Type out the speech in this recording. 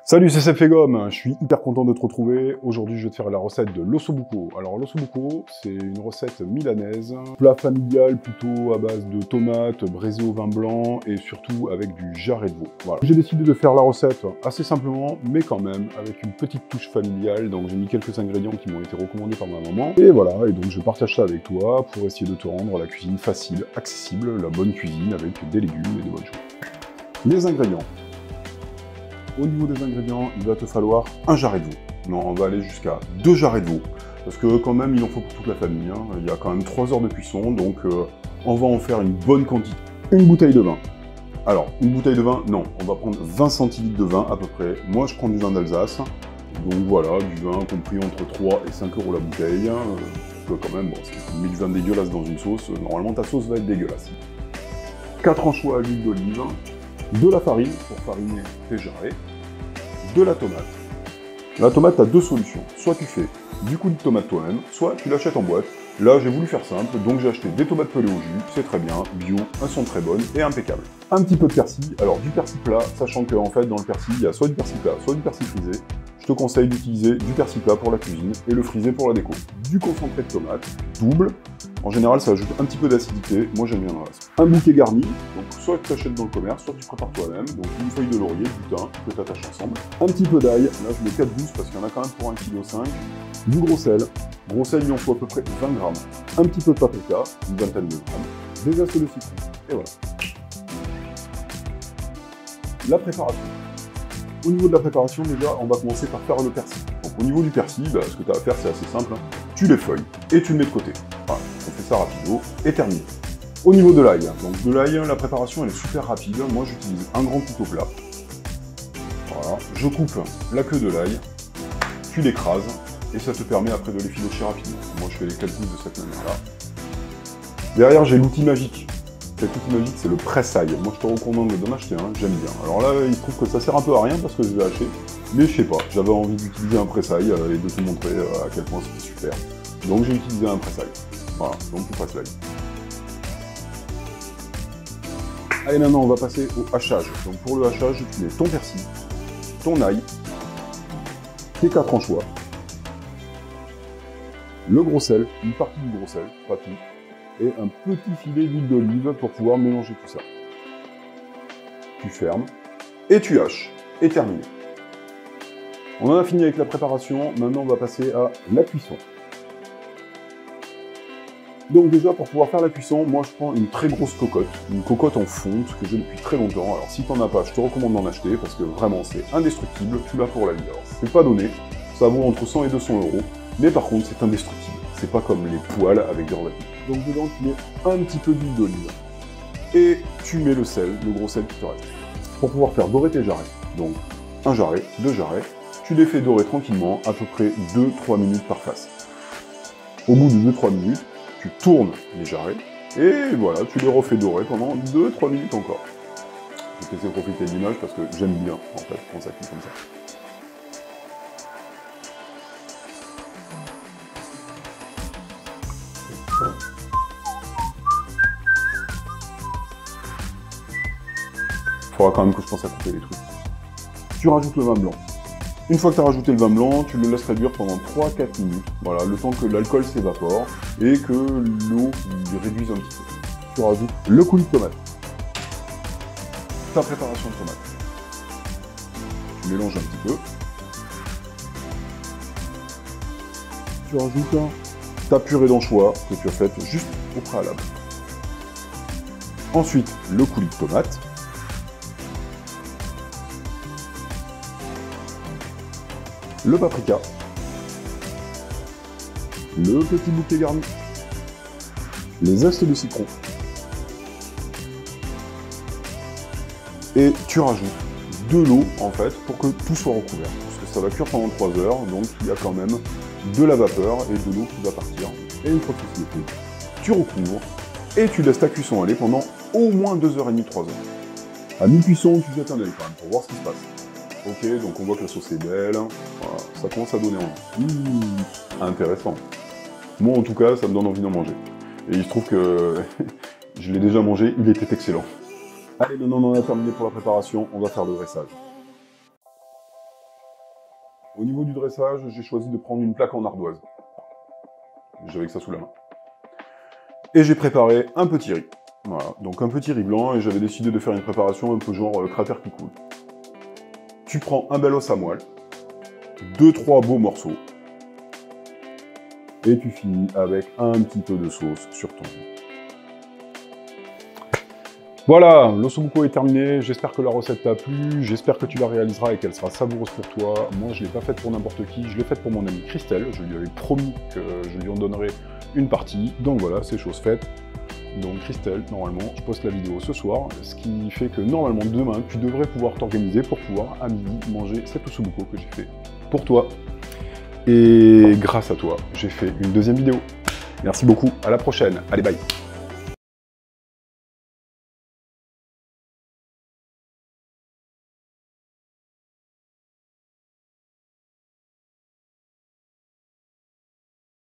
Salut, c'est Sefegom, je suis hyper content de te retrouver. Aujourd'hui, je vais te faire la recette de l'ossobuco. Alors, l'ossobuco, c'est une recette milanaise, plat familial plutôt à base de tomates braisées au vin blanc et surtout avec du jarret de veau. Voilà. J'ai décidé de faire la recette assez simplement, mais quand même avec une petite touche familiale. Donc, j'ai mis quelques ingrédients qui m'ont été recommandés par ma maman. Et voilà, et donc je partage ça avec toi pour essayer de te rendre la cuisine facile, accessible, la bonne cuisine avec des légumes et des bonnes choses. Les ingrédients. Au niveau des ingrédients, il va te falloir un jarret de veau. Non, on va aller jusqu'à 2 jarrets de veau. Parce que quand même, il en faut pour toute la famille. Hein. Il y a quand même 3 heures de cuisson, donc on va en faire une bonne quantité. Une bouteille de vin. Alors, une bouteille de vin, non. On va prendre 20 centilitres de vin à peu près. Moi, je prends du vin d'Alsace. Donc voilà, du vin compris entre 3 et 5 € la bouteille. Parce que quand même, bon, si tu mets du vin dégueulasse dans une sauce, normalement ta sauce va être dégueulasse. 4 anchois à l'huile d'olive. De la farine pour fariner tes jarrets, de la tomate. La tomate, tu as deux solutions. Soit tu fais du coulis de tomate toi-même, soit tu l'achètes en boîte. Là, j'ai voulu faire simple, donc j'ai acheté des tomates pelées au jus, c'est très bien, bio, elles sont très bonnes et impeccables. Un petit peu de persil, alors du persil plat, sachant que en fait dans le persil, il y a soit du persil plat, soit du persil frisé. Je te conseille d'utiliser du persil plat pour la cuisine et le frisé pour la déco. Du concentré de tomate, double. En général, ça ajoute un petit peu d'acidité. Moi, j'aime bien le reste. Un bouquet garni. Donc, soit tu achètes dans le commerce, soit tu prépares toi-même. Donc, une feuille de laurier, du thym que tu attaches ensemble. Un petit peu d'ail. Là, je mets 4 gousses parce qu'il y en a quand même pour 1,5 kg. Du gros sel. Gros sel, il en faut à peu près 20 grammes. Un petit peu de paprika, une vingtaine de grammes. Des zestes de citron. Et voilà. La préparation. Au niveau de la préparation, déjà, on va commencer par faire le persil. Donc, au niveau du persil, ce que tu as à faire, c'est assez simple. Hein. Tu l'effeuilles et tu le mets de côté. Voilà, on fait ça rapido et terminé. Au niveau de l'ail, donc de l'ail, la préparation elle est super rapide. Moi, j'utilise un grand couteau plat. Voilà, je coupe la queue de l'ail, tu l'écrases et ça te permet après de l'effilocher rapidement. Moi, je fais les 4 gousses de cette manière-là. Derrière, j'ai l'outil magique. Cet outil magique, c'est le presse-ail. Moi, je te recommande d'en acheter un, j'aime bien. Alors là, il se trouve que ça sert un peu à rien parce que je l'ai acheté, mais je sais pas, j'avais envie d'utiliser un presse-ail et de te montrer à quel point c'était super. Donc j'ai utilisé un presse-ail. Voilà, donc tu presses l'ail. Allez, maintenant, on va passer au hachage. Donc pour le hachage, tu mets ton persil, ton ail, tes 4 anchois, le gros sel, une partie du gros sel, pas tout, et un petit filet d'huile d'olive pour pouvoir mélanger tout ça. Tu fermes, et tu haches, et terminé. On en a fini avec la préparation, maintenant on va passer à la cuisson. Donc déjà, pour pouvoir faire la cuisson, moi je prends une très grosse cocotte, une cocotte en fonte que j'ai depuis très longtemps. Alors si t'en as pas, je te recommande d'en acheter, parce que vraiment c'est indestructible, tu l'as pour la vie. Alors c'est pas donné, ça vaut entre 100 et 200 €, mais par contre c'est indestructible. C'est pas comme les poêles avec des revêtements. Donc dedans, tu mets un petit peu d'huile d'olive. Et tu mets le sel, le gros sel qui te reste. Pour pouvoir faire dorer tes jarrets. Donc, un jarret, 2 jarrets. Tu les fais dorer tranquillement, à peu près 2-3 minutes par face. Au bout de 2-3 minutes, tu tournes les jarrets. Et voilà, tu les refais dorer pendant 2-3 minutes encore. Je vais te laisser profiter de l'image parce que j'aime bien, en fait, quand ça cuit comme ça. Il faudra quand même que je pense à couper les trucs. Tu rajoutes le vin blanc. Une fois que tu as rajouté le vin blanc, tu le laisses réduire pendant 3-4 minutes. Voilà, le temps que l'alcool s'évapore et que l'eau réduise un petit peu. Tu rajoutes le coulis de tomate. Ta préparation de tomate. Tu mélanges un petit peu. Tu rajoutes ta purée d'anchois que tu as faite juste au préalable. Ensuite, le coulis de tomate. Le paprika, le petit bouquet garni, les zestes de citron, et tu rajoutes de l'eau en fait pour que tout soit recouvert, parce que ça va cuire pendant 3 heures, donc il y a quand même de la vapeur et de l'eau qui va partir, et une fois que c'est fait, tu recouvres, et tu laisses ta cuisson aller pendant au moins 2h30, 3 heures. À mi-cuisson, tu jettes un œil quand même pour voir ce qui se passe. Ok, donc on voit que la sauce est belle, voilà, ça commence à donner envie. Intéressant. Moi en tout cas, ça me donne envie d'en manger. Et il se trouve que je l'ai déjà mangé, il était excellent. Allez, maintenant on a terminé pour la préparation, on va faire le dressage. Au niveau du dressage, j'ai choisi de prendre une plaque en ardoise. J'avais que ça sous la main. Et j'ai préparé un petit riz. Voilà, donc un petit riz blanc, et j'avais décidé de faire une préparation un peu genre cratère qui coule. Tu prends un bel os à moelle, 2-3 beaux morceaux, et tu finis avec un petit peu de sauce sur ton riz. Voilà, l'ossobuco est terminé, j'espère que la recette t'a plu, j'espère que tu la réaliseras et qu'elle sera savoureuse pour toi. Moi, je ne l'ai pas faite pour n'importe qui, je l'ai faite pour mon amie Christelle, je lui avais promis que je lui en donnerais une partie, donc voilà, c'est chose faite. Donc Christelle, normalement, je poste la vidéo ce soir, ce qui fait que normalement demain, tu devrais pouvoir t'organiser pour pouvoir à midi manger cet ossobuco que j'ai fait pour toi. Et grâce à toi, j'ai fait une deuxième vidéo. Merci beaucoup, à la prochaine, allez bye.